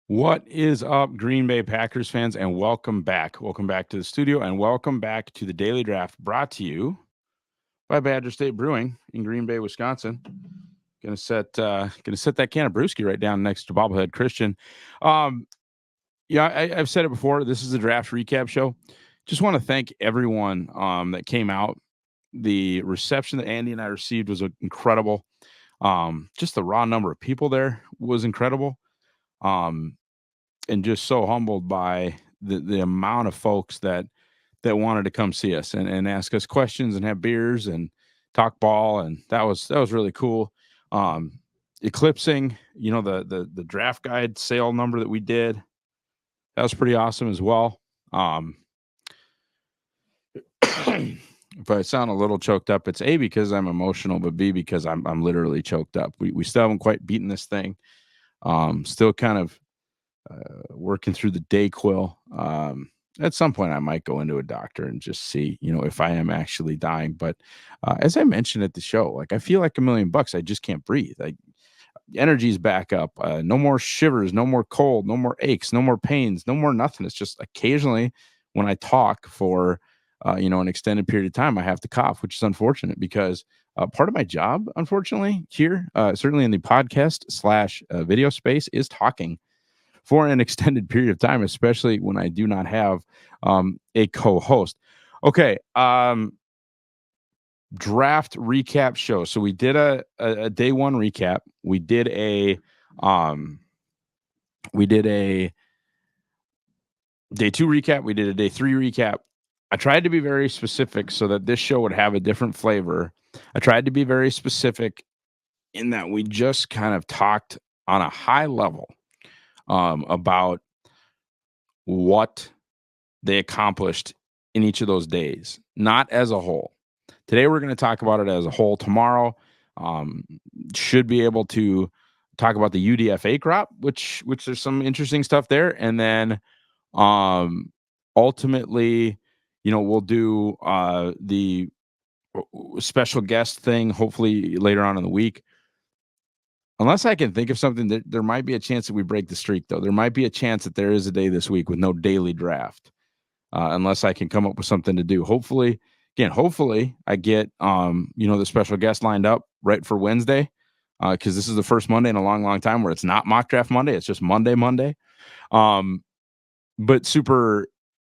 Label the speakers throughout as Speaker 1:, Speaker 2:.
Speaker 1: What is up, Green Bay Packers fans, and welcome back. Welcome back to the studio, and welcome back to the Daily Draft, brought to you by Badger State Brewing in Green Bay, Wisconsin. Gonna set that can of brewski right down next to Bobblehead Christian. Um, I've said it before. This is a draft recap show. Just want to thank everyone that came out. The reception that Andy and I received was incredible. Just the raw number of people there was incredible. And just so humbled by the amount of folks that wanted to come see us and ask us questions and have beers and talk ball, and that was really cool. Eclipsing, the draft guide sale number that we did, that was pretty awesome as well. If I sound a little choked up, it's A, because I'm emotional, but B, because I'm literally choked up. We still haven't quite beaten this thing. Still kind of working through the Dayquil. At some point, I might go into a doctor and just see, if I am actually dying. But as I mentioned at the show, like, I feel like $1,000,000. I just can't breathe. Energy's back up. No more shivers, no more cold, no more aches, no more pains, no more nothing. It's just occasionally when I talk for an extended period of time, I have to cough, which is unfortunate because part of my job, unfortunately, here, certainly in the podcast slash video space, is talking for an extended period of time, especially when I do not have a co-host. Okay, draft recap show. So we did a day one recap. We did a day two recap. We did a day three recap. I tried to be very specific so that this show would have a different flavor. I tried to be very specific in that we just kind of talked on a high level about what they accomplished in each of those days, not as a whole. Today, we're going to talk about it as a whole. Tomorrow, should be able to talk about the UDFA crop, which there's some interesting stuff there. And then ultimately, we'll do the special guest thing, hopefully later on in the week. Unless I can think of something, that there might be a chance that we break the streak, though. There might be a chance that there is a day this week with no daily draft, unless I can come up with something to do. Hopefully I get the special guest lined up right for Wednesday, because this is the first Monday in a long, long time where it's not mock draft Monday. It's just Monday. But super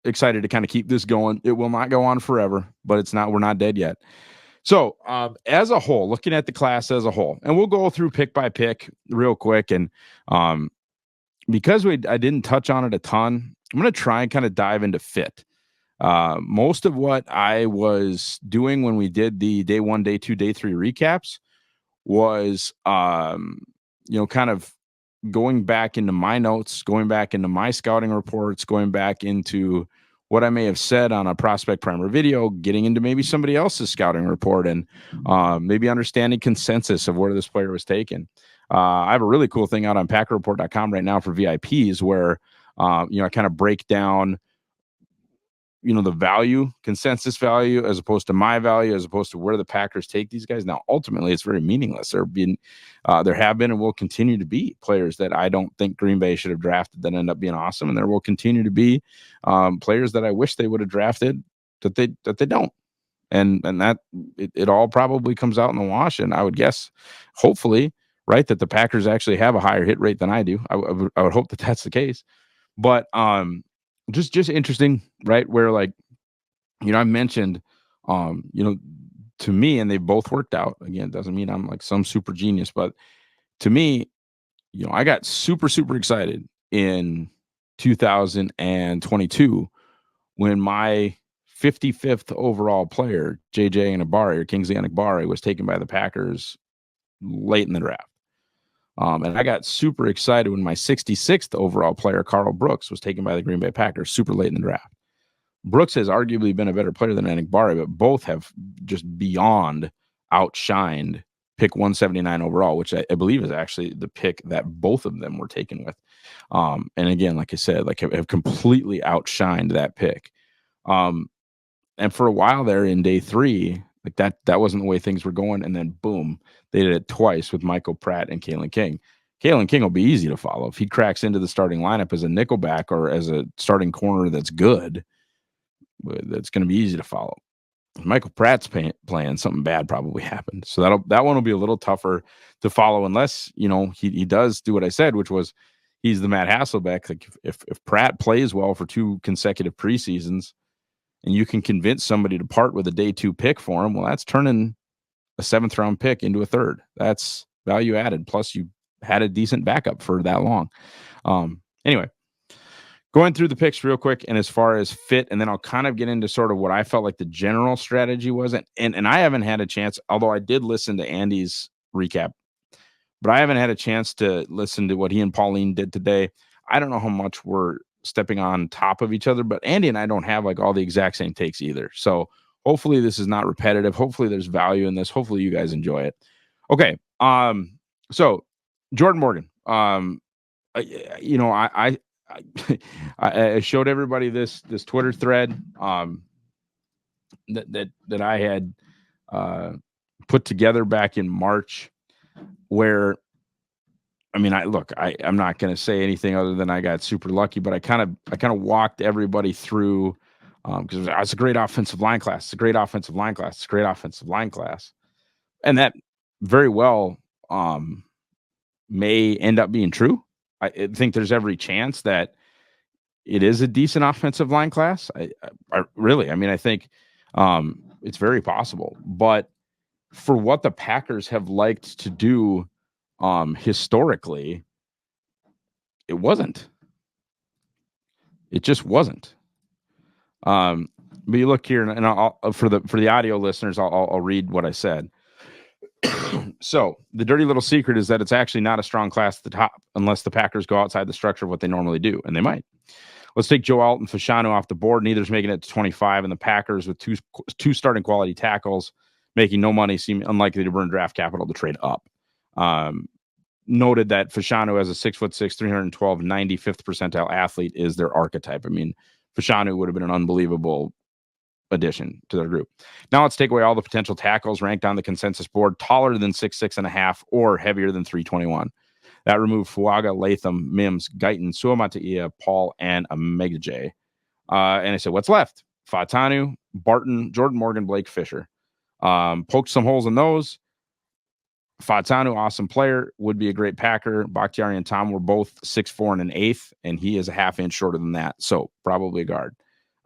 Speaker 1: excited to kind of keep this going. It will not go on forever, but we're not dead yet. So as a whole, looking at the class as a whole, and we'll go through pick by pick real quick. And because I didn't touch on it a ton, I'm going to try and kind of dive into fit. Most of what I was doing when we did the day one, day two, day three recaps was, kind of going back into my notes, going back into my scouting reports, going back into what I may have said on a prospect primer video, getting into maybe somebody else's scouting report, and maybe understanding consensus of where this player was taken. I have a really cool thing out on PackerReport.com right now for VIPs where, I kind of break down, the consensus value, as opposed to my value, as opposed to where the Packers take these guys. Now, ultimately, it's very meaningless. There have been and will continue to be players that I don't think Green Bay should have drafted that end up being awesome, and there will continue to be players that I wish they would have drafted that they don't. And that it all probably comes out in the wash. And I would guess, hopefully, right, that the Packers actually have a higher hit rate than I do. I would hope that that's the case. But just interesting, right? Where, like, I mentioned, to me, and they both worked out. Again, doesn't mean I'm like some super genius, but to me, I got super, super excited in 2022 when my 55th overall player, JJ Enagbare, or Kingsley Enagbare, was taken by the Packers late in the draft. And I got super excited when my 66th overall player, Carl Brooks, was taken by the Green Bay Packers super late in the draft. Brooks has arguably been a better player than Enagbare, but both have just beyond outshined pick 179 overall, which I believe is actually the pick that both of them were taken with. And again, like I said, have completely outshined that pick. And for a while there in day three, like that wasn't the way things were going. And then boom, they did it twice with Michael Pratt and Kalen King. Kalen King will be easy to follow. If he cracks into the starting lineup as a nickelback or as a starting corner that's good, that's going to be easy to follow. Michael Pratt's playing, something bad probably happened. So that one will be a little tougher to follow unless, he does do what I said, which was he's the Matt Hasselbeck. Like if Pratt plays well for 2 consecutive preseasons and you can convince somebody to part with a day 2 pick for him, well, that's turning a 7th round pick into a 3rd. That's value added. Plus you had a decent backup for that long. Anyway, going through the picks real quick, and as far as fit, and then I'll kind of get into sort of what I felt like the general strategy was. And I haven't had a chance, although I did listen to Andy's recap, but I haven't had a chance to listen to what he and Pauline did today. I don't know how much we're stepping on top of each other, but Andy and I don't have like all the exact same takes either. So hopefully this is not repetitive. Hopefully there's value in this. Hopefully you guys enjoy it. Okay. So Jordan Morgan, I showed everybody this Twitter thread that I had put together back in March, where I'm not going to say anything other than I got super lucky, but I kind of walked everybody through because it's a great offensive line class. It's a great offensive line class. It's a great offensive line class, and that very well may end up being true. I think there's every chance that it is a decent offensive line class. I think it's very possible. But for what the Packers have liked to do historically, it wasn't. It just wasn't. But you look here, and I'll, for the audio listeners, I'll read what I said. So the dirty little secret is that it's actually not a strong class at the top unless the Packers go outside the structure of what they normally do, and they might. Let's take Joe Alt and Fashanu off the board. Neither's making it to 25, and the Packers with two starting quality tackles making no money seem unlikely to burn draft capital to trade up. Noted that Fashanu as a 6'6", 312, 95th percentile athlete is their archetype. I mean, Fashanu would have been an unbelievable addition to their group. Now let's take away all the potential tackles ranked on the consensus board taller than 6'6.5" or heavier than 321. That removed Fuaga, Latham, Mims, Guyton, Suamataia, Paul, and Amegaje. And I said, what's left? Fatanu, Barton, Jordan Morgan, Blake Fisher. Poked some holes in those. Fatanu, awesome player, would be a great Packer. Bakhtiari and Tom were both 6'4" and 1/8, and he is a half inch shorter than that. So probably a guard.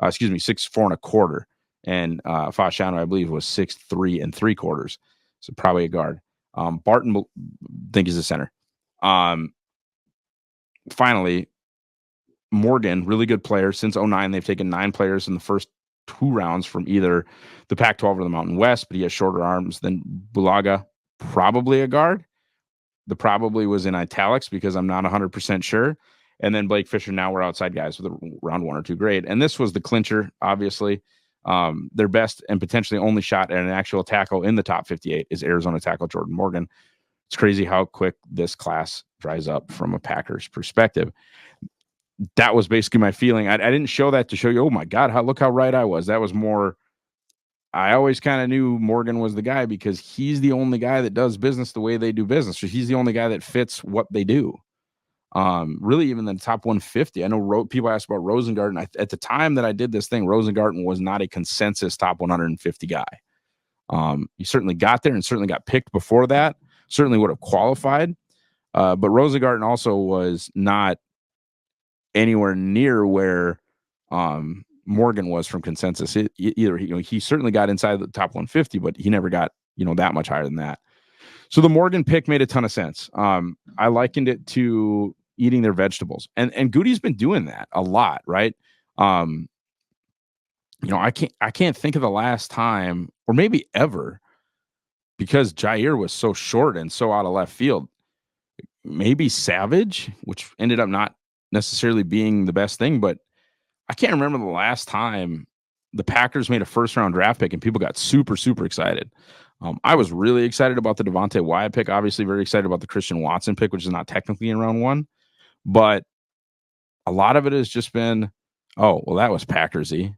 Speaker 1: 6'4" and 1/4. And Fashanu, I believe, was 6'3" and 3/4. So probably a guard. Barton, think he's a center. Finally, Morgan, really good player. Since 2009, they've taken 9 players in the first 2 rounds from either the Pac-12 or the Mountain West, but he has shorter arms than Bulaga. Probably a guard. The probably was in italics because I'm not 100% sure. And then Blake Fisher, now we're outside guys with a round 1 or 2 grade. And this was the clincher, obviously. Their best and potentially only shot at an actual tackle in the top 58 is Arizona tackle Jordan Morgan. It's crazy how quick this class dries up from a Packers perspective. That was basically my feeling. I didn't show that to show you, oh my God, look how right I was. That was more, I always kind of knew Morgan was the guy because he's the only guy that does business the way they do business. So he's the only guy that fits what they do. Really, even the top 150. I know people asked about Rosengarten. At the time that I did this thing, Rosengarten was not a consensus top 150 guy. He certainly got there and certainly got picked before that. Certainly would have qualified. But Rosengarten also was not anywhere near where Morgan was from consensus. Either he certainly got inside the top 150, but he never got that much higher than that. So the Morgan pick made a ton of sense. I likened it to eating their vegetables, and Goody's been doing that a lot, right? I can't think of the last time, or maybe ever, because Jair was so short and so out of left field. Maybe Savage, which ended up not necessarily being the best thing, but I can't remember the last time the Packers made a first-round draft pick and people got super, super excited. I was really excited about the Devontae Wyatt pick, obviously very excited about the Christian Watson pick, which is not technically in round 1, but a lot of it has just been, oh, well, that was Packersy.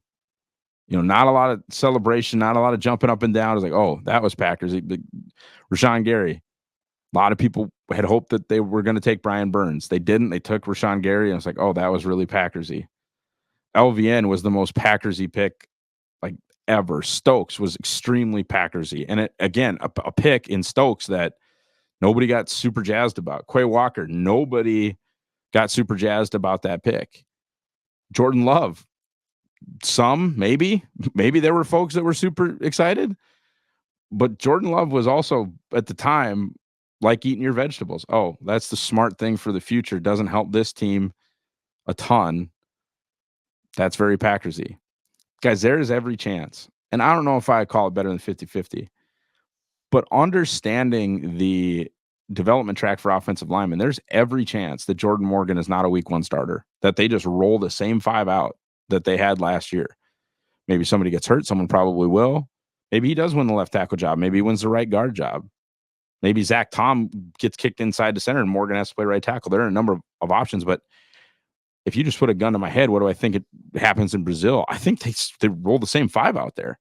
Speaker 1: Not a lot of celebration, not a lot of jumping up and down. It's like, oh, that was Packersy. Rashawn Gary, A lot of people had hoped that they were going to take Brian Burns. They didn't. They took Rashawn Gary, and it's like, oh, that was really Packersy. LVN was the most Packersy pick like ever. Stokes was extremely Packersy. And it, again, a pick in Stokes that nobody got super jazzed about. Quay Walker, nobody got super jazzed about that pick. Jordan Love, some, maybe there were folks that were super excited. But Jordan Love was also, at the time, like eating your vegetables. Oh, that's the smart thing for the future. Doesn't help this team a ton. That's very Packersy. Guys, there is every chance. And I don't know if I call it better than 50-50. But understanding the development track for offensive linemen, there's every chance that Jordan Morgan is not a week one starter, that they just roll the same 5 out that they had last year. Maybe somebody gets hurt. Someone probably will. Maybe he does win the left tackle job. Maybe he wins the right guard job. Maybe Zach Tom gets kicked inside to center and Morgan has to play right tackle. There are a number of options, but if you just put a gun to my head, what do I think it happens in Brazil? I think they roll the same 5 out there.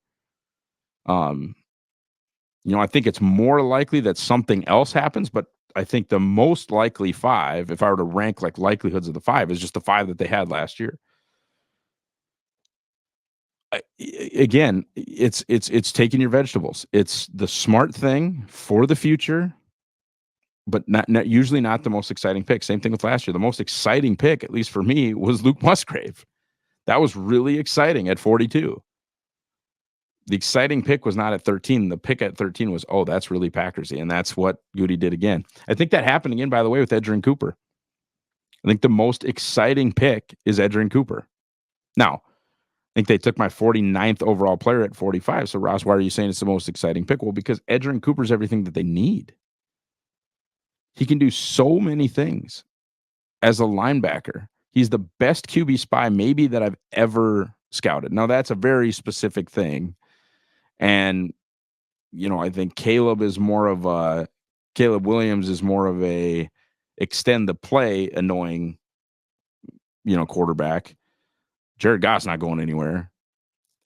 Speaker 1: I think it's more likely that something else happens, but I think the most likely 5, if I were to rank like likelihoods of the 5, is just the 5 that they had last year. Again, it's taking your vegetables. It's the smart thing for the future, but not usually not the most exciting pick. Same thing with last year. The most exciting pick, at least for me, was Luke Musgrave. That was really exciting at 42. The exciting pick was not at 13. The pick at 13 was, oh, that's really Packersy, and that's what Goody did again. I think that happened again, by the way, with Edgerrin Cooper. I think the most exciting pick is Edgerrin Cooper. Now, I think they took my 49th overall player at 45. So, Ross, why are you saying it's the most exciting pick? Well, because Edgerrin Cooper's everything that they need. He can do so many things as a linebacker. He's the best QB spy maybe that I've ever scouted. Now, that's a very specific thing. And, I think Caleb Williams is more of a extend the play annoying, quarterback. Jared Goff's not going anywhere.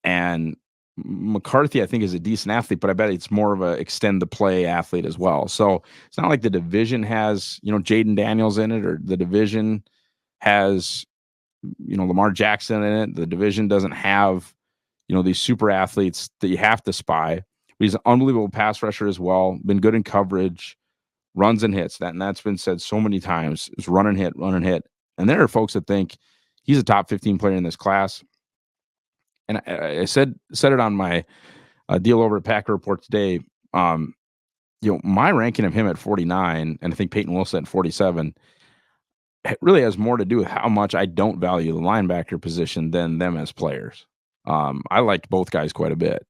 Speaker 1: And McCarthy, I think, is a decent athlete, but I bet it's more of a extend the play athlete as well. So it's not like the division has, Jaden Daniels in it, or the division has, Lamar Jackson in it. The division doesn't have, these super athletes that you have to spy. But he's an unbelievable pass rusher as well. Been good in coverage, runs and hits. That's been said so many times. It's run and hit. And there are folks that think he's a top 15 player in this class. And I said it on my deal over at Packer Report today. My ranking of him at 49, and I think Peyton Wilson at 47, it really has more to do with how much I don't value the linebacker position than them as players. I liked both guys quite a bit.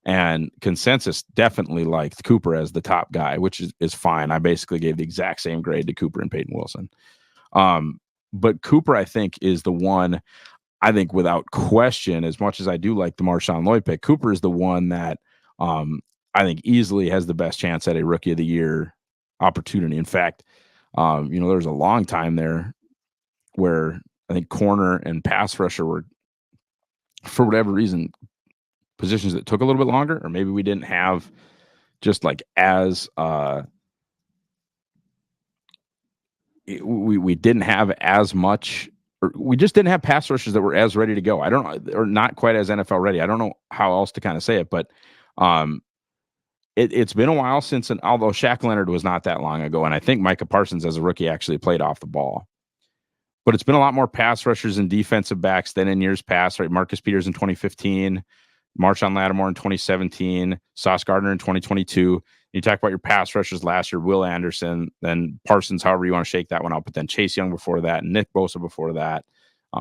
Speaker 1: And consensus definitely liked Cooper as the top guy, which is fine. I basically gave the exact same grade to Cooper and Peyton Wilson. But Cooper, I think, is the one, I think without question, as much as I do like the Marshawn Lloyd pick, Cooper is the one that I think easily has the best chance at a Rookie of the Year opportunity. In fact, there was a long time there where I think corner and pass rusher were, for whatever reason, positions that took a little bit longer, or maybe we didn't have just like as we didn't have as much, or we just didn't have pass rushers that were as ready to go. I don't know, or not quite as NFL ready. I don't know how else to kind of say it, but it's been a while since, although Shaq Leonard was not that long ago, and I think Micah Parsons as a rookie actually played off the ball. But it's been a lot more pass rushers and defensive backs than in years past, right? Marcus Peters in 2015, Marshawn Lattimore in 2017, Sauce Gardner in 2022. You talk about your pass rushers last year, Will Anderson, then Parsons, however you want to shake that one up, but then Chase Young before that, Nick Bosa before that,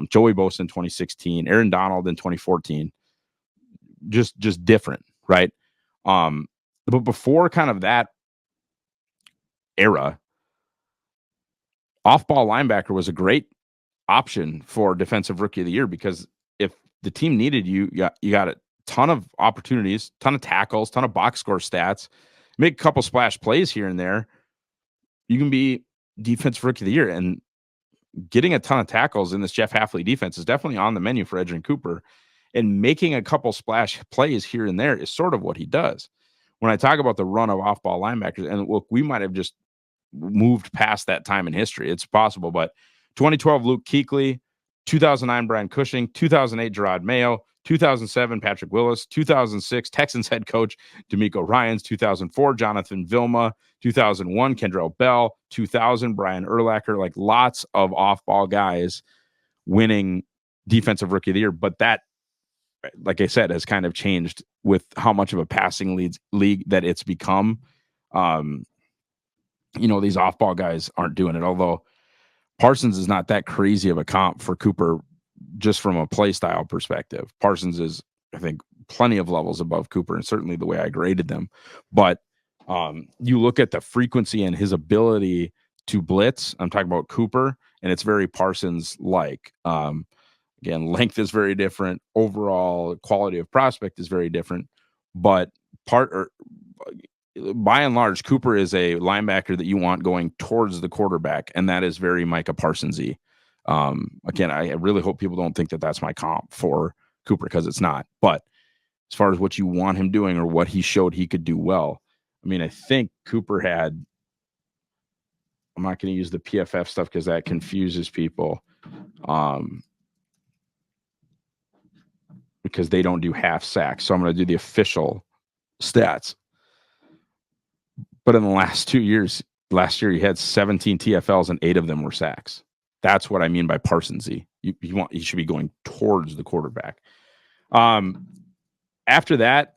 Speaker 1: Joey Bosa in 2016, Aaron Donald in 2014. Just different, right? But before kind of that era, off-ball linebacker was a great option for defensive rookie of the year, because if the team needed you got a ton of opportunities, ton of tackles, ton of box score stats, make a couple splash plays here and there, you can be defensive rookie of the year. And getting a ton of tackles in this Jeff Hafley defense is definitely on the menu for Edgerrin Cooper. And making a couple splash plays here and there is sort of what he does. when I talk about the run of off-ball linebackers, and look, we might have just moved past that time in history. It's possible, but 2012 Luke Kuechly, 2009 Brian Cushing, 2008 Gerard Mayo, 2007 Patrick Willis, 2006 Texans head coach D'Amico Ryans, 2004 Jonathan Vilma, 2001 Kendrell Bell, 2000 Brian Urlacher, like lots of off-ball guys winning defensive rookie of the year. But that, like I said, has kind of changed with how much of a passing league that it's become. These off-ball guys aren't doing it, although Parsons is not that crazy of a comp for Cooper just from a play style perspective. Parsons is, I think, plenty of levels above Cooper, and certainly the way I graded them. But you look at the frequency and his ability to blitz. I'm talking about Cooper, and it's very Parsons-like. Again, length is very different. Overall quality of prospect is very different. But by and large, Cooper is a linebacker that you want going towards the quarterback, and that is very Micah Parsons-y. Again, I really hope people don't think that that's my comp for Cooper, because it's not. But as far as what you want him doing or what he showed he could do well, I mean, I think Cooper had – I'm not going to use the PFF stuff because that confuses people because they don't do half sacks. So I'm going to do the official stats. But in the last 2 years, last year he had 17 TFLs and 8 of them were sacks. That's what I mean by Parsons-y. He should be going towards the quarterback. After that,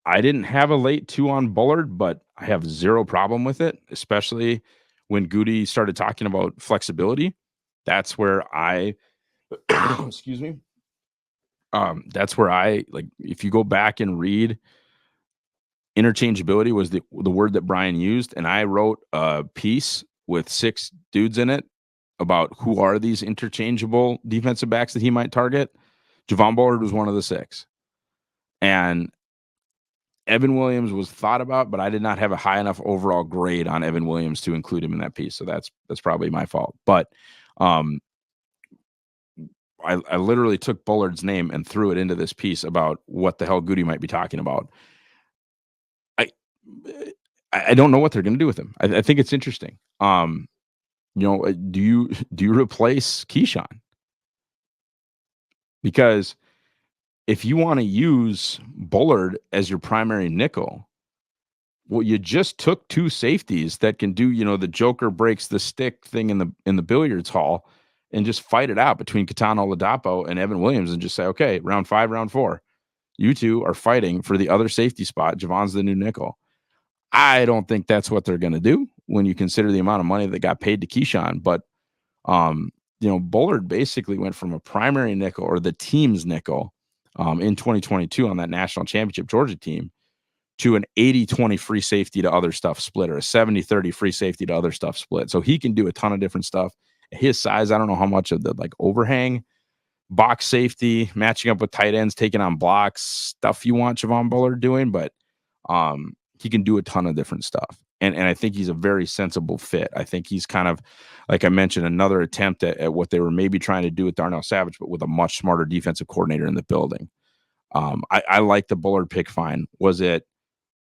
Speaker 1: I didn't have a late 2 on Bullard, but I have zero problem with it, especially when Goody started talking about flexibility. That's where I excuse me. That's where I, like, if you go back and read, interchangeability was the word that Brian used, and I wrote a piece with 6 dudes in it about who are these interchangeable defensive backs that he might target. Javon Bullard was one of the 6. And Evan Williams was thought about, but I did not have a high enough overall grade on Evan Williams to include him in that piece. So that's probably my fault. But I literally took Bullard's name and threw it into this piece about what the hell Goody might be talking about. I don't know what they're going to do with him. I think it's interesting. Do you replace Keyshawn? Because if you want to use Bullard as your primary nickel, well, you just took 2 safeties that can do, the Joker breaks the stick thing in the billiards hall, and just fight it out between Katana Oladapo and Evan Williams, and just say, okay, round 5, round 4, you two are fighting for the other safety spot. Javon's the new nickel. I don't think that's what they're going to do when you consider the amount of money that got paid to Keyshawn. But, Bullard basically went from a primary nickel, or the team's nickel, in 2022 on that national championship Georgia team, to an 80-20 free safety to other stuff split, or a 70-30 free safety to other stuff split. So he can do a ton of different stuff. His size, I don't know how much of the overhang, box safety, matching up with tight ends, taking on blocks, stuff you want Javon Bullard doing, but he can do a ton of different stuff. And I think he's a very sensible fit. I think he's kind of, like I mentioned, another attempt at what they were maybe trying to do with Darnell Savage, but with a much smarter defensive coordinator in the building. I like the Bullard pick fine. Was it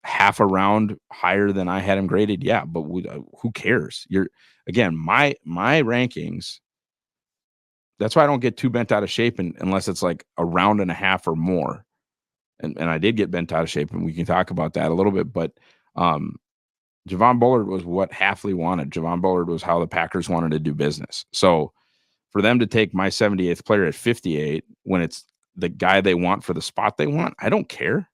Speaker 1: half a round higher than I had him graded? Yeah, but who cares? My rankings, that's why I don't get too bent out of shape unless it's like a round and a half or more. And I did get bent out of shape, and we can talk about that a little bit. But Javon Bullard was what Hafley wanted. Javon Bullard was how the Packers wanted to do business. So for them to take my 78th player at 58 when it's the guy they want for the spot they want, I don't care.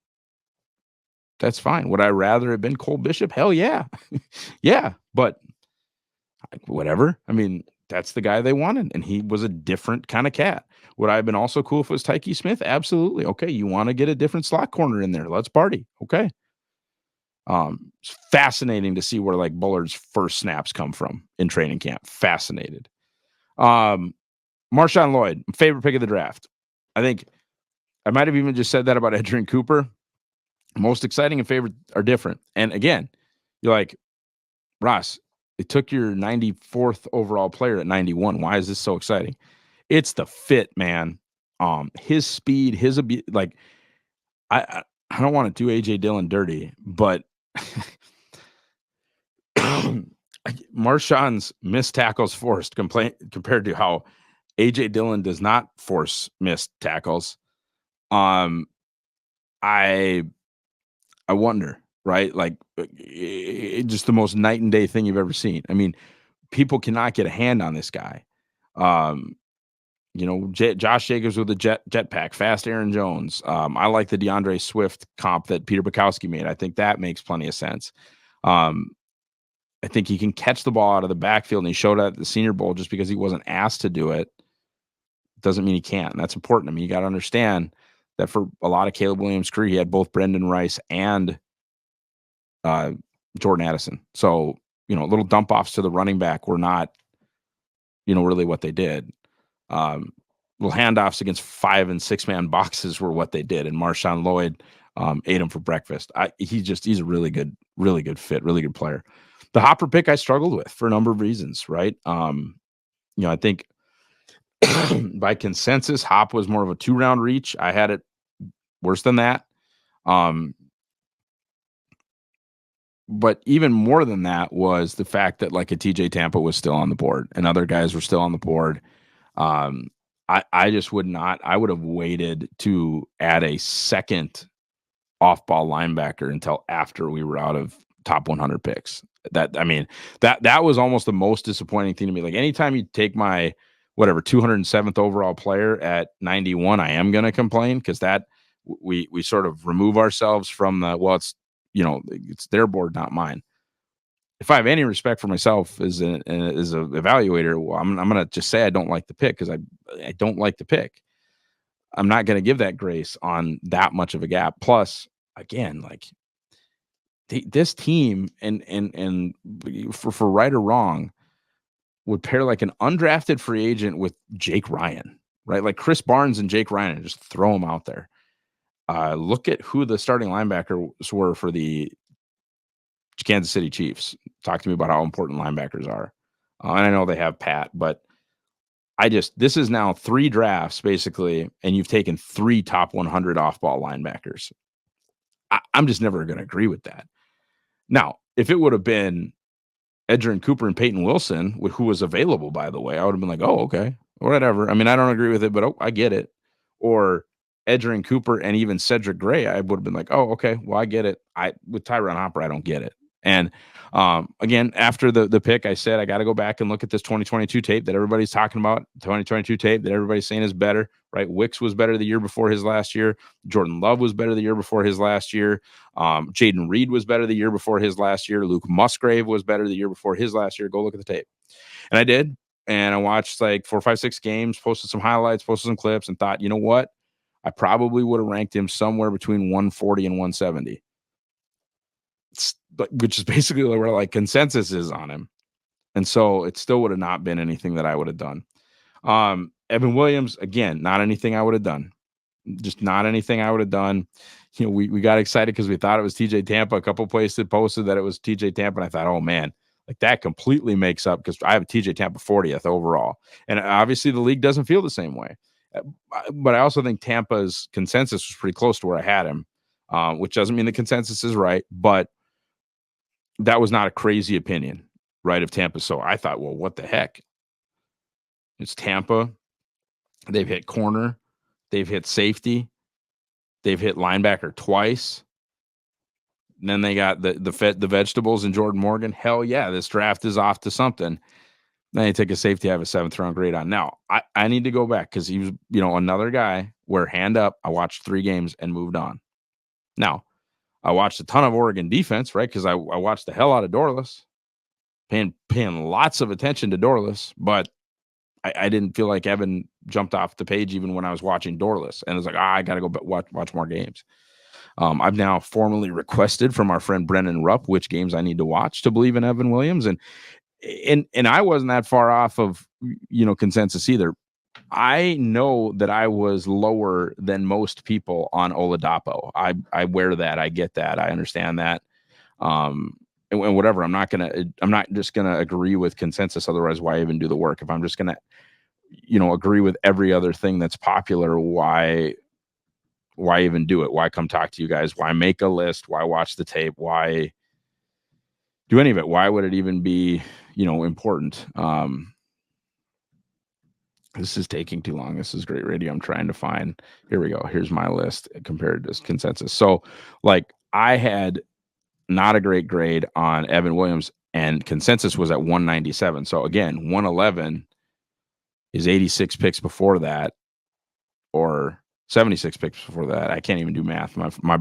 Speaker 1: That's fine. Would I rather have been Cole Bishop? Hell yeah. Yeah, but whatever. I mean, that's the guy they wanted, and he was a different kind of cat. Would I have been also cool if it was Tyke Smith? Absolutely. Okay, you want to get a different slot corner in there. Let's party. Okay. It's fascinating to see where Bullard's first snaps come from in training camp. Fascinated. Marshawn Lloyd, favorite pick of the draft. I think I might have even just said that about Edgerrin Cooper. Most exciting and favorite are different. And again, you're like, Ross, it took your 94th overall player at 91. Why is this so exciting? It's the fit, man. His speed, his ability. I don't want to do AJ Dillon dirty, but Marshawn's missed tackles forced compared to how AJ Dillon does not force missed tackles. I wonder, right? Like, just the most night and day thing you've ever seen. I mean, people cannot get a hand on this guy. Josh Jacobs with a jetpack, fast Aaron Jones. I like the DeAndre Swift comp that Peter Bukowski made. I think that makes plenty of sense. I think he can catch the ball out of the backfield, and he showed at the Senior Bowl. Just because he wasn't asked to do it doesn't mean he can't. And that's important. I mean, you got to understand that for a lot of Caleb Williams' career, he had both Brendan Rice and Jordan Addison. So, little dump offs to the running back were not, really what they did. Little handoffs against 5- and 6-man boxes were what they did. And Marshawn Lloyd ate him for breakfast. He's a really good fit, really good player. The Hopper pick I struggled with for a number of reasons, right? I think by consensus, Hop was more of a 2-round reach. I had it worse than that. But even more than that was the fact that like a TJ Tampa was still on the board and other guys were still on the board. I just would not. I would have waited to add a second off-ball linebacker until after we were out of top 100 picks. That was almost the most disappointing thing to me. Like anytime you take my 207th overall player at 91, I am going to complain because that we sort of remove ourselves from it's their board, not mine. If I have any respect for myself as an evaluator, well, I'm going to just say I don't like the pick because I don't like the pick. I'm not going to give that grace on that much of a gap. Plus, again, like this team and for right or wrong would pair like an undrafted free agent with Jake Ryan, right? Like Chris Barnes and Jake Ryan, and just throw them out there. Look at who the starting linebackers were for the Kansas City Chiefs. Talk to me about how important linebackers are. And I know they have Pat, but this is now 3 drafts basically, and you've taken 3 top 100 off-ball linebackers. I'm just never going to agree with that. Now, if it would have been Edgerrin Cooper and Peyton Wilson, who was available, by the way, I would have been like, oh, okay, whatever. I mean, I don't agree with it, but I get it. Or Edgerrin Cooper and even Cedric Gray, I would have been like, oh, okay, well, I get it. With Tyron Hopper, I don't get it. And again, after the pick, I said I got to go back and look at this 2022 tape that everybody's talking about. 2022 tape that everybody's saying is better, right? Wicks was better the year before his last year. Jordan Love was better the year before his last year. Jaden Reed was better the year before his last year. Luke Musgrave was better the year before his last year. Go look at the tape. And I did. And I watched like 4, 5, 6 games, posted some highlights, posted some clips, and thought, you know what? I probably would have ranked him somewhere between 140 and 170. Which is basically where like consensus is on him. And so it still would have not been anything that I would have done. Evan Williams, again, not anything I would have done. Just not anything I would have done. We got excited because we thought it was TJ Tampa. A couple places posted that it was TJ Tampa. And I thought, oh man, like that completely makes up because I have TJ Tampa 40th overall. And obviously the league doesn't feel the same way. But I also think Tampa's consensus was pretty close to where I had him, which doesn't mean the consensus is right, but that was not a crazy opinion, right, of Tampa. So I thought, well, what the heck? It's Tampa. They've hit corner. They've hit safety. They've hit linebacker twice. And then they got the vegetables and Jordan Morgan. Hell yeah, this draft is off to something. Then they take a safety I have a 7th-round grade on. Now, I need to go back because he was, another guy where hand up, I watched 3 games and moved on. Now, I watched a ton of Oregon defense, right? Because I watched the hell out of Dorless, paying lots of attention to Dorless, but I didn't feel like Evan jumped off the page even when I was watching Dorless. And it was like, I got to go watch more games. I've now formally requested from our friend Brennan Rupp which games I need to watch to believe in Evan Williams. And I wasn't that far off of, consensus either. I know that I was lower than most people on Oladapo. I wear that. I get that. I understand that. And whatever. I'm not just gonna agree with consensus. Otherwise, why even do the work? If I'm just gonna, agree with every other thing that's popular, why even do it? Why come talk to you guys? Why make a list? Why watch the tape? Why do any of it? Why would it even be, important? This is taking too long. This is great radio. I'm trying to find. Here we go. Here's my list compared to consensus. So, I had not a great grade on Evan Williams, and consensus was at 197. So again, 111 is 86 picks before that, or 76 picks before that. I can't even do math. My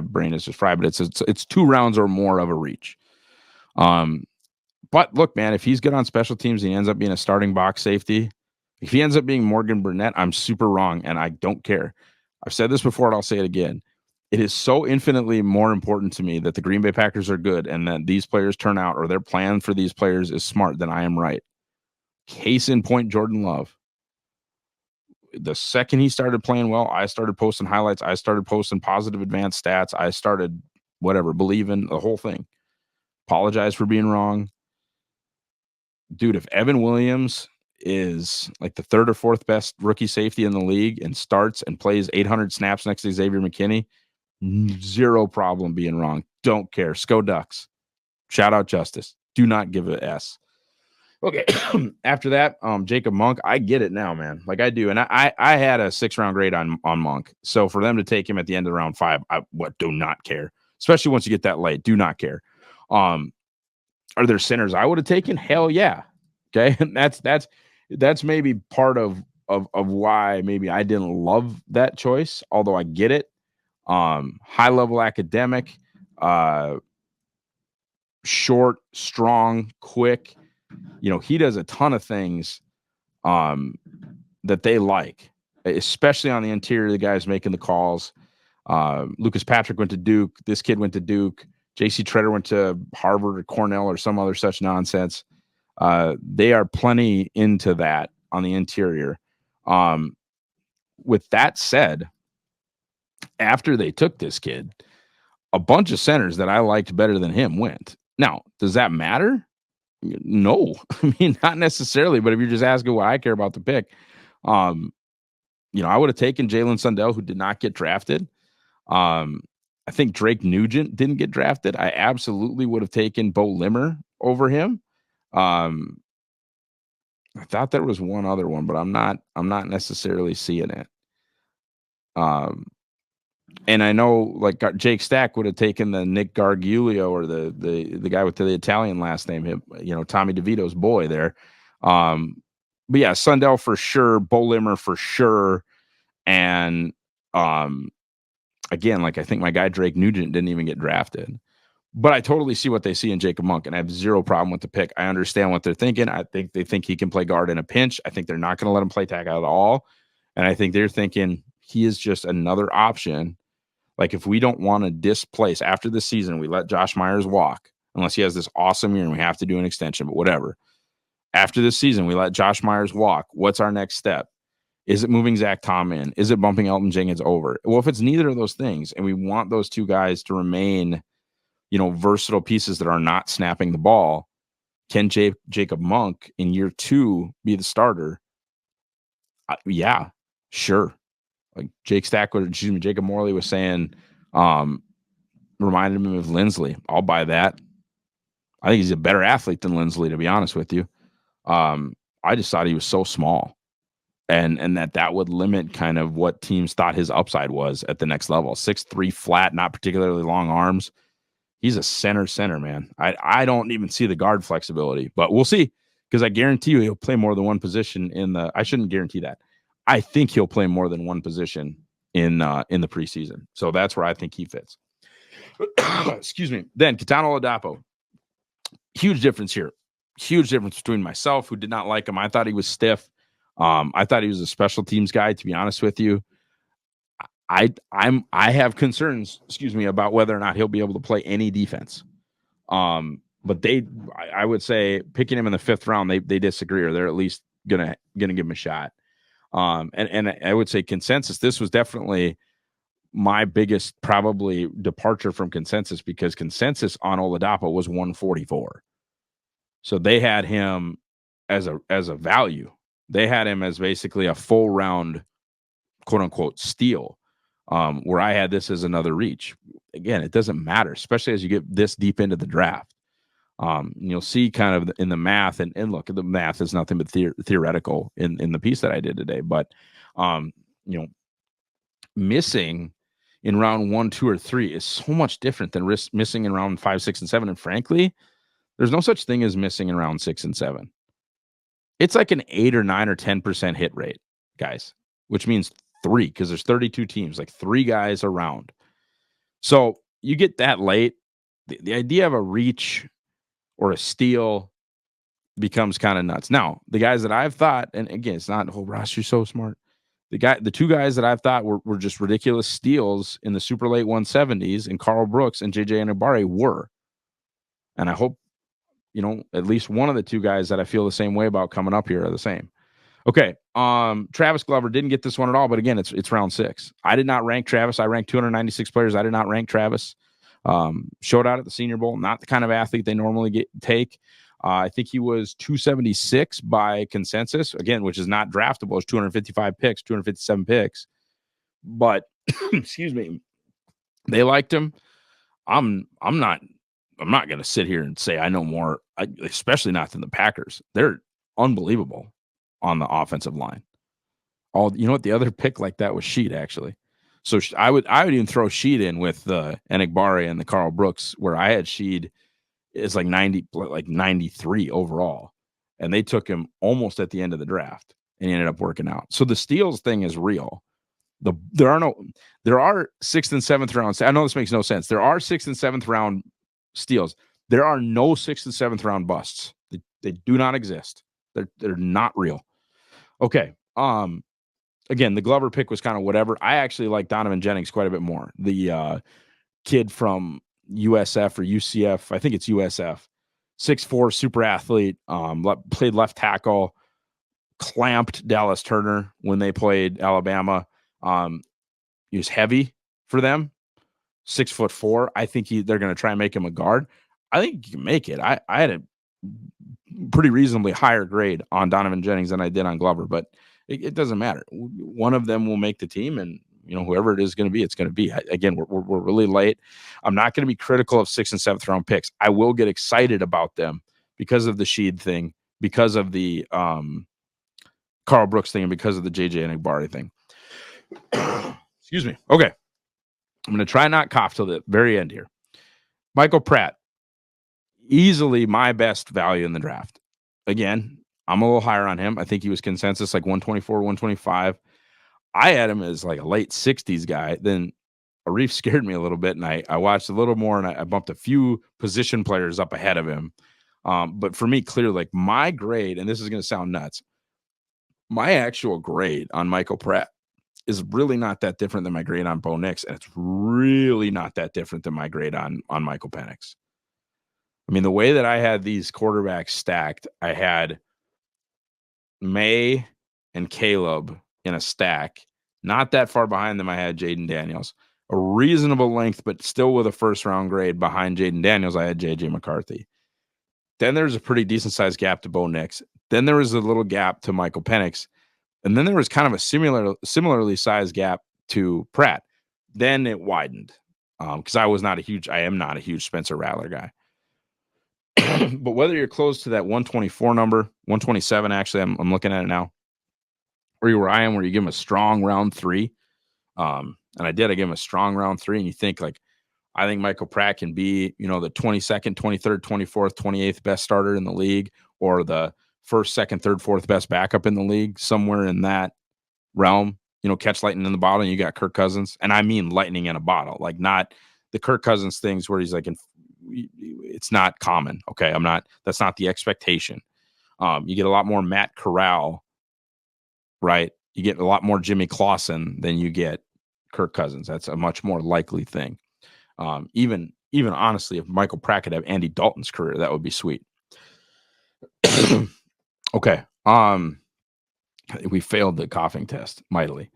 Speaker 1: brain is just fried. But it's 2 rounds or more of a reach. But look, man, if he's good on special teams and he ends up being a starting box safety, if he ends up being Morgan Burnett, I'm super wrong, and I don't care. I've said this before, and I'll say it again. It is so infinitely more important to me that the Green Bay Packers are good and that these players turn out, or their plan for these players is smart, than I am right. Case in point, Jordan Love. The second he started playing well, I started posting highlights. I started posting positive advanced stats. I started believing the whole thing. Apologize for being wrong. Dude, if Evan Williams is like the 3rd or 4th best rookie safety in the league and starts and plays 800 snaps next to Xavier McKinney, zero problem being wrong. Don't care. Sco Ducks. Shout out Justice. Do not give a S. Okay. After that, Jacob Monk, I get it now, man. Like I do. And I had a 6-round grade on Monk. So for them to take him at the end of round 5, I do not care. Especially once you get that late. Do not care. Are there centers I would have taken? Hell yeah. Okay. And that's maybe part of why maybe I didn't love that choice, although I get it. High level academic, short, strong, quick. He does a ton of things that they like, especially on the interior. The guys making the calls. Lucas Patrick went to Duke. This kid went to Duke. J.C. Treader went to Harvard or Cornell or some other such nonsense. They are plenty into that on the interior. With that said, after they took this kid, a bunch of centers that I liked better than him went. Now, does that matter? No, I mean, not necessarily, but if you're just asking what I care about the pick, I would have taken Jalen Sundell, who did not get drafted. I think Drake Nugent didn't get drafted. I absolutely would have taken Bo Limmer over him. I thought there was one other one, but I'm not necessarily seeing it. And I know like Jake Stack would have taken the Nick Gargiulio or the guy with the Italian last name, him, Tommy DeVito's boy there. But yeah, Sundell for sure, Bo Limmer for sure. And again, like I think my guy Drake Nugent didn't even get drafted. But I totally see what they see in Jacob Monk, and I have zero problem with the pick. I understand what they're thinking. I think they think he can play guard in a pinch. I think they're not going to let him play tackle at all. And I think they're thinking he is just another option. Like if we don't want to displace after this season, we let Josh Myers walk unless he has this awesome year and we have to do an extension, but whatever. After this season, we let Josh Myers walk. What's our next step? Is it moving Zach Tom in? Is it bumping Elton Jenkins over? Well, if it's neither of those things and we want those two guys to remain, versatile pieces that are not snapping the ball, can Jacob Monk in year 2 be the starter? Yeah, sure. Like Jacob Morley was saying, reminded him of Lindsley. I'll buy that. I think he's a better athlete than Lindsley, to be honest with you. I just thought he was so small, and that would limit kind of what teams thought his upside was at the next level. 6'3", flat, not particularly long arms. He's a center, man. I don't even see the guard flexibility, but we'll see, because I guarantee you he'll play more than one position I shouldn't guarantee that. I think he'll play more than one position in the preseason. So that's where I think he fits. Excuse me. Then Kitano Oladapo. Huge difference here. Huge difference between myself, who did not like him. I thought he was stiff. I thought he was a special teams guy, to be honest with you. I have concerns, about whether or not he'll be able to play any defense. But I would say picking him in the 5th round, they disagree, or they're at least gonna give him a shot. And I would say consensus, this was definitely my biggest probably departure from consensus, because consensus on Oladapo was 144. So they had him as a value. They had him as basically a full round, quote unquote, steal. where I had this as another reach. Again, it doesn't matter, especially as you get this deep into the draft. You'll see kind of in the math, and look, the math is nothing but theoretical in the piece that I did today. But, missing in round 1, 2, or 3 is so much different than missing in round 5, 6, and 7. And frankly, there's no such thing as missing in round 6 and 7. It's like an 8 or 9 or 10% hit rate, guys, which means 3, because there's 32 teams, like 3 guys around. So you get that late, the idea of a reach or a steal becomes kind of nuts. Now, the guys that I've thought, and again, it's not, oh, Ross, you're so smart. The 2 guys that I've thought were just ridiculous steals in the super late 170s, and Carl Brooks and JJ Enagbare were. And I hope, at least one of the 2 guys that I feel the same way about coming up here are the same. Okay. Travis Glover didn't get this one at all, but again, it's round 6. I did not rank Travis. I ranked 296 players. I did not rank Travis. Showed out at the Senior Bowl, not the kind of athlete they normally take. I think he was 276 by consensus, again, which is not draftable. It's 255 picks, 257 picks. But excuse me, they liked him. I'm not going to sit here and say I know more, especially not than the Packers. They're unbelievable on the offensive line. You know what? The other pick like that was Sheet, actually. So I would even throw Sheet in with the Enagbare and the Carl Brooks, where I had Sheet is like 93 overall, and they took him almost at the end of the draft, and he ended up working out. So the steals thing is real. There are 6th and 7th rounds. I know this makes no sense. There are 6th and 7th round steals. There are no 6th and 7th round busts. They do not exist. They're not real. Okay. Again, the Glover pick was kind of whatever. I actually like Donovan Jennings quite a bit more. The kid from USF or UCF, I think it's USF, 6'4", super athlete, played left tackle, clamped Dallas Turner when they played Alabama. He was heavy for them, 6'4". I think they're going to try and make him a guard. I think you can make it. I had a pretty reasonably higher grade on Donovan Jennings than I did on Glover, but it doesn't matter. One of them will make the team, and whoever it is going to be, it's going to be. Again, we're really late. I'm not going to be critical of 6th and 7th round picks. I will get excited about them because of the Sheed thing, because of the Carl Brooks thing, and because of the JJ Enagbare thing. Excuse me. Okay. I'm going to try not cough till the very end here. Michael Pratt, easily my best value in the draft. Again, I'm a little higher on him. I think he was consensus like 124, 125. I had him as like a late 60s guy. Then Arif scared me a little bit, and I watched a little more, and I bumped a few position players up ahead of him. But for me, clearly, like my grade, and this is going to sound nuts, my actual grade on Michael Pratt is really not that different than my grade on Bo Nix, and it's really not that different than my grade on Michael Penix. I mean, the way that I had these quarterbacks stacked, I had May and Caleb in a stack. Not that far behind them, I had Jaden Daniels. A reasonable length, but still with a first-round grade behind Jaden Daniels, I had J.J. McCarthy. Then there's a pretty decent-sized gap to Bo Nix. Then there was a little gap to Michael Penix. And then there was kind of a similarly sized gap to Pratt. Then it widened because I am not a huge Spencer Rattler guy. But whether you're close to that 124 number, 127, actually, I'm looking at it now, or where I am, where you give him a strong round 3. And I give him a strong round 3. And you think, like, I think Michael Pratt can be, the 22nd, 23rd, 24th, 28th best starter in the league, or the 1st, 2nd, 3rd, 4th best backup in the league, somewhere in that realm. Catch lightning in the bottle, and you got Kirk Cousins. And I mean lightning in a bottle, like not the Kirk Cousins things where he's like, it's not common. Okay. That's not the expectation. You get a lot more Matt Corral, right? You get a lot more Jimmy Clausen than you get Kirk Cousins. That's a much more likely thing. Even honestly, if Michael Pratt could have Andy Dalton's career, that would be sweet. Okay. We failed the coughing test mightily.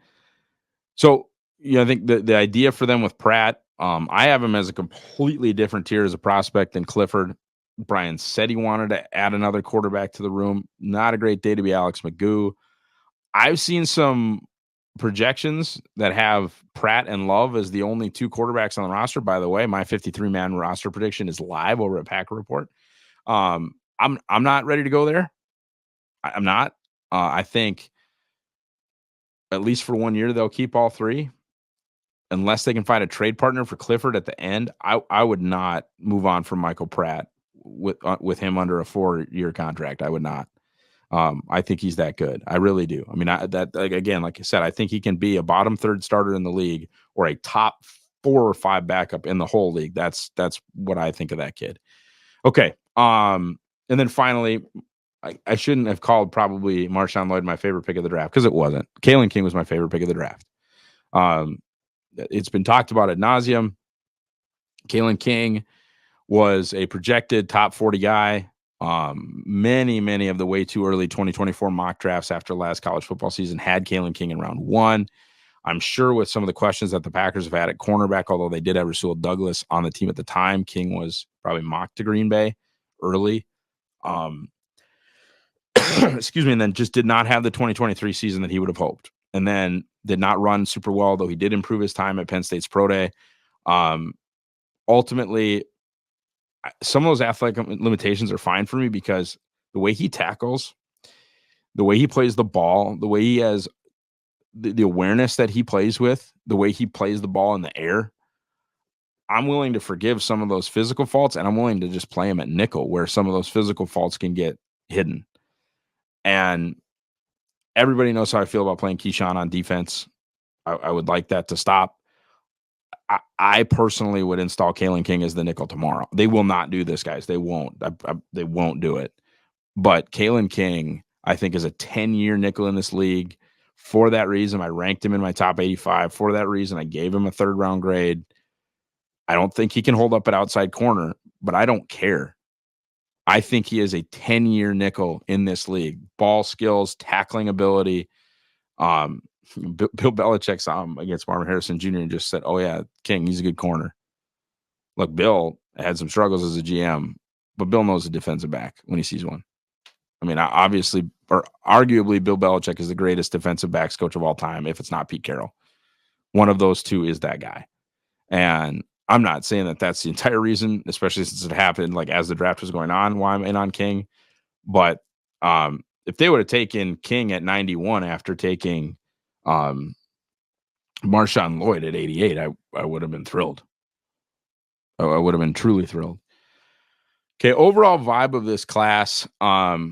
Speaker 1: So, I think the idea for them with Pratt, I have him as a completely different tier as a prospect than Clifford. Brian said he wanted to add another quarterback to the room. Not a great day to be Alex Magoo. I've seen some projections that have Pratt and Love as the only two quarterbacks on the roster. By the way, my 53-man roster prediction is live over at Packer Report. I'm not ready to go there. I'm not. I think at least for 1 year they'll keep all three, unless they can find a trade partner for Clifford at the end. I would not move on from Michael Pratt with him under a 4-year contract. I would not. I think he's that good. I really do. I mean, again, like I said, I think he can be a bottom third starter in the league or a top 4 or 5 backup in the whole league. That's what I think of that kid. Okay. And then finally, I shouldn't have called probably Marshawn Lloyd my favorite pick of the draft because it wasn't. Kalen King was my favorite pick of the draft. It's been talked about ad nauseum. Kalen King was a projected top 40 guy. Many of the way too early 2024 mock drafts after last college football season had Kalen King in round 1. I'm sure with some of the questions that the Packers have had at cornerback, although they did have Rasul Douglas on the team at the time, King was probably mocked to Green Bay early. Excuse me, and then just did not have the 2023 season that he would have hoped. And then did not run super well, though he did improve his time at Penn State's Pro Day. Ultimately, some of those athletic limitations are fine for me because the way he tackles, the way he plays the ball, the way he has the awareness that he plays with, the way he plays the ball in the air, I'm willing to forgive some of those physical faults, and I'm willing to just play him at nickel where some of those physical faults can get hidden. And everybody knows how I feel about playing Keyshawn on defense. I would like that to stop. I personally would install Kalen King as the nickel tomorrow. They will not do this, guys. They won't. They won't do it. But Kalen King, I think, is a 10-year nickel in this league. For that reason, I ranked him in my top 85. For that reason, I gave him a 3rd-round grade. I don't think he can hold up at outside corner, but I don't care. I think he is a 10-year nickel in this league. Ball skills, tackling ability. Bill Belichick saw him against Marvin Harrison Jr. and just said, "Oh yeah, King, he's a good corner." Look, Bill had some struggles as a GM, but Bill knows a defensive back when he sees one. I mean, obviously, or arguably, Bill Belichick is the greatest defensive backs coach of all time. If it's not Pete Carroll, one of those two is that guy. And I'm not saying that that's the entire reason, especially since it happened like as the draft was going on, why I'm in on King. But if they would have taken King at 91 after taking Marshawn Lloyd at 88, I would have been thrilled. I would have been truly thrilled. Okay, overall vibe of this class, I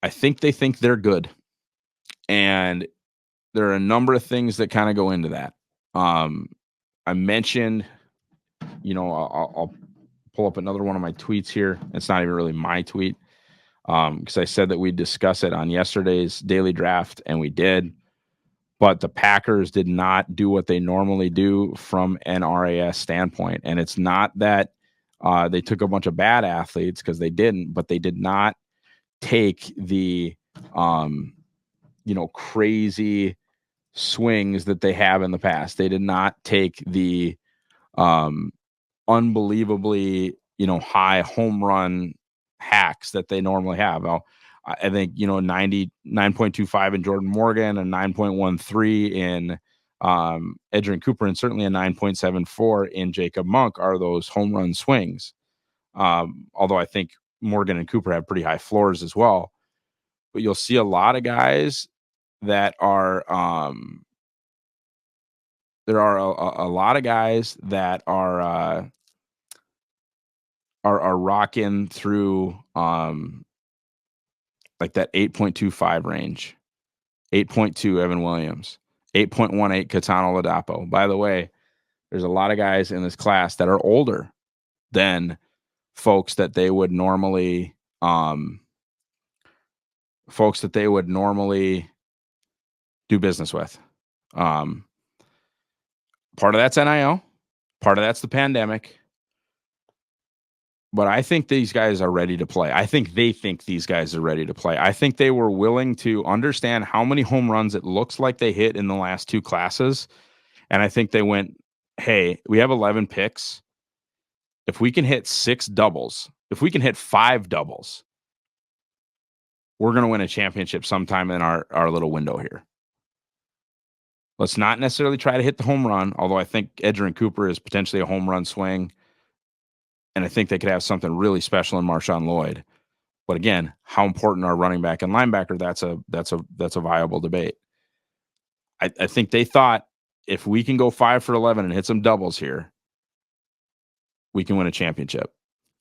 Speaker 1: think they think they're good. And there are a number of things that kind of go into that. I mentioned, I'll pull up another one of my tweets here. It's not even really my tweet because I said that we'd discuss it on yesterday's daily draft, and we did. But the Packers did not do what they normally do from an RAS standpoint. And it's not that they took a bunch of bad athletes, because they didn't, but they did not take the, crazy swings that they have in the past. They did not take the unbelievably, high home run hacks that they normally have. I think, 99.25 in Jordan Morgan, and 9.13 in Edgerrin Cooper, and certainly a 9.74 in Jacob Monk are those home run swings. Although I think Morgan and Cooper have pretty high floors as well. But you'll see a lot of guys that are there are a lot of guys that are rocking through like that 8.25 range. 8.2 Evan Williams, 8.18 Catano Ladapo. By the way, there's a lot of guys in this class that are older than folks that they would normally do business with. Part of that's NIL, part of that's the pandemic. But I think these guys are ready to play. I think they think these guys are ready to play. I think they were willing to understand how many home runs it looks like they hit in the last 2 classes. And I think they went, hey, we have 11 picks. If we can hit 6 doubles, if we can hit 5 doubles, we're going to win a championship sometime in our little window here. Let's not necessarily try to hit the home run, although I think Edgerrin Cooper is potentially a home run swing, and I think they could have something really special in Marshawn Lloyd. But again, how important are running back and linebacker? That's a viable debate. I think they thought if we can go 5 for 11 and hit some doubles here, we can win a championship.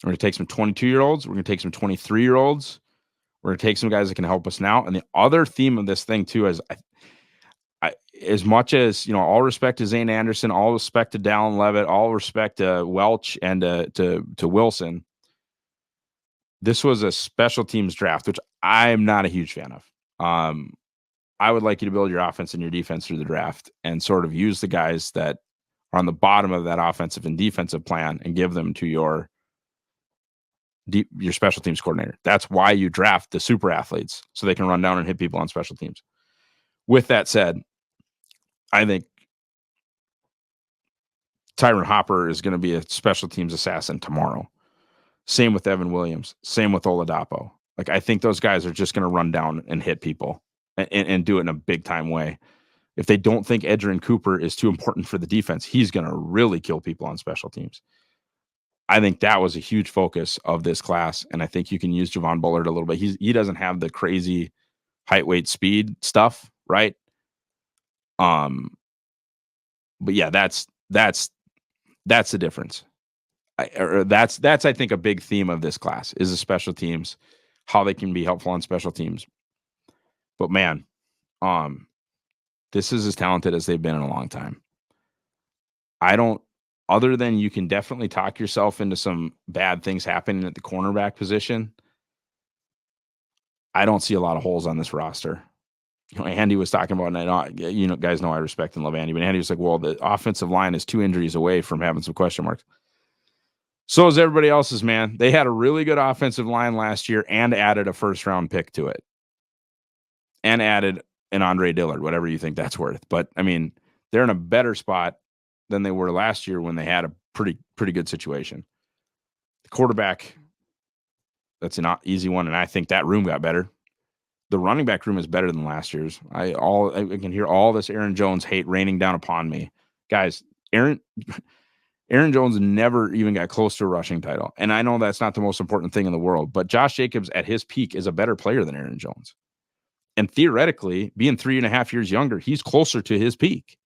Speaker 1: We're going to take some 22-year-olds. We're going to take some 23-year-olds. We're going to take some guys that can help us now. And the other theme of this thing too is, as much as, all respect to Zane Anderson, all respect to Dallin Levitt, all respect to Welch and to Wilson. This was a special teams draft, which I'm not a huge fan of. I would like you to build your offense and your defense through the draft and sort of use the guys that are on the bottom of that offensive and defensive plan and give them to your special teams coordinator. That's why you draft the super athletes, so they can run down and hit people on special teams. With that said, I think Tyron Hopper is going to be a special teams assassin tomorrow. Same with Evan Williams. Same with Oladapo. Like, I think those guys are just going to run down and hit people and do it in a big time way. If they don't think Edgerrin Cooper is too important for the defense, he's going to really kill people on special teams. I think that was a huge focus of this class, and I think you can use Javon Bullard a little bit. He doesn't have the crazy height, weight, speed stuff, right? But yeah, that's the difference. That's I think a big theme of this class is the special teams, how they can be helpful on special teams. But man, this is as talented as they've been in a long time. Other than you can definitely talk yourself into some bad things happening at the cornerback position, I don't see a lot of holes on this roster. Andy was talking about, and guys know I respect and love Andy, but Andy was like, well, the offensive line is 2 injuries away from having some question marks. So is everybody else's, man. They had a really good offensive line last year and added a first-round pick to it. And added an Andre Dillard, whatever you think that's worth. But, I mean, they're in a better spot than they were last year when they had a pretty good situation. The quarterback, that's an easy one, and I think that room got better. The running back room is better than last year's. I can hear all this Aaron Jones hate raining down upon me. Guys, Aaron Jones never even got close to a rushing title. And I know that's not the most important thing in the world, but Josh Jacobs at his peak is a better player than Aaron Jones. And theoretically, being 3.5 years younger, he's closer to his peak.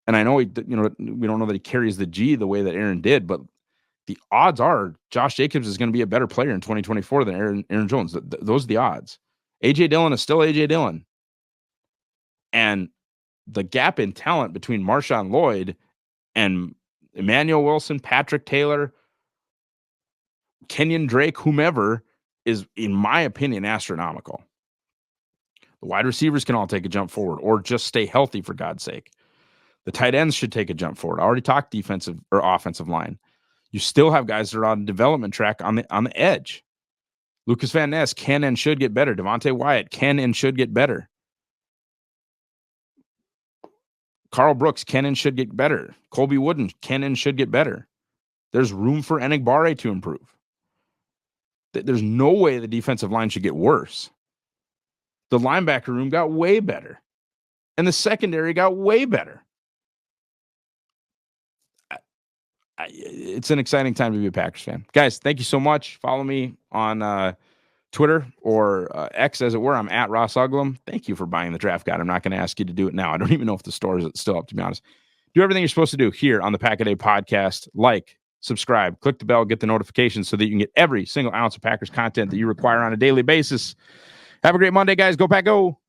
Speaker 1: And I know we don't know that he carries the G the way that Aaron did, but the odds are Josh Jacobs is going to be a better player in 2024 than Aaron Jones. Those are the odds. A.J. Dillon is still A.J. Dillon. And the gap in talent between Marshawn Lloyd and Emmanuel Wilson, Patrick Taylor, Kenyon Drake, whomever, is, in my opinion, astronomical. The wide receivers can all take a jump forward or just stay healthy, for God's sake. The tight ends should take a jump forward. I already talked defensive or offensive line. You still have guys that are on the development track on the edge. Lucas Van Ness can and should get better. Devontae Wyatt can and should get better. Carl Brooks can and should get better. Colby Wooden can and should get better. There's room for Enigbare to improve. There's no way the defensive line should get worse. The linebacker room got way better. And the secondary got way better. It's an exciting time to be a Packers fan. Guys, thank you so much. Follow me on Twitter or X, as it were. I'm at Ross Uglum. Thank you for buying the draft guide. I'm not going to ask you to do it now. I don't even know if the store is still up, to be honest. Do everything you're supposed to do here on the Pack a Day podcast. Like, subscribe, click the bell, get the notifications so that you can get every single ounce of Packers content that you require on a daily basis. Have a great Monday, guys. Go Pack Go.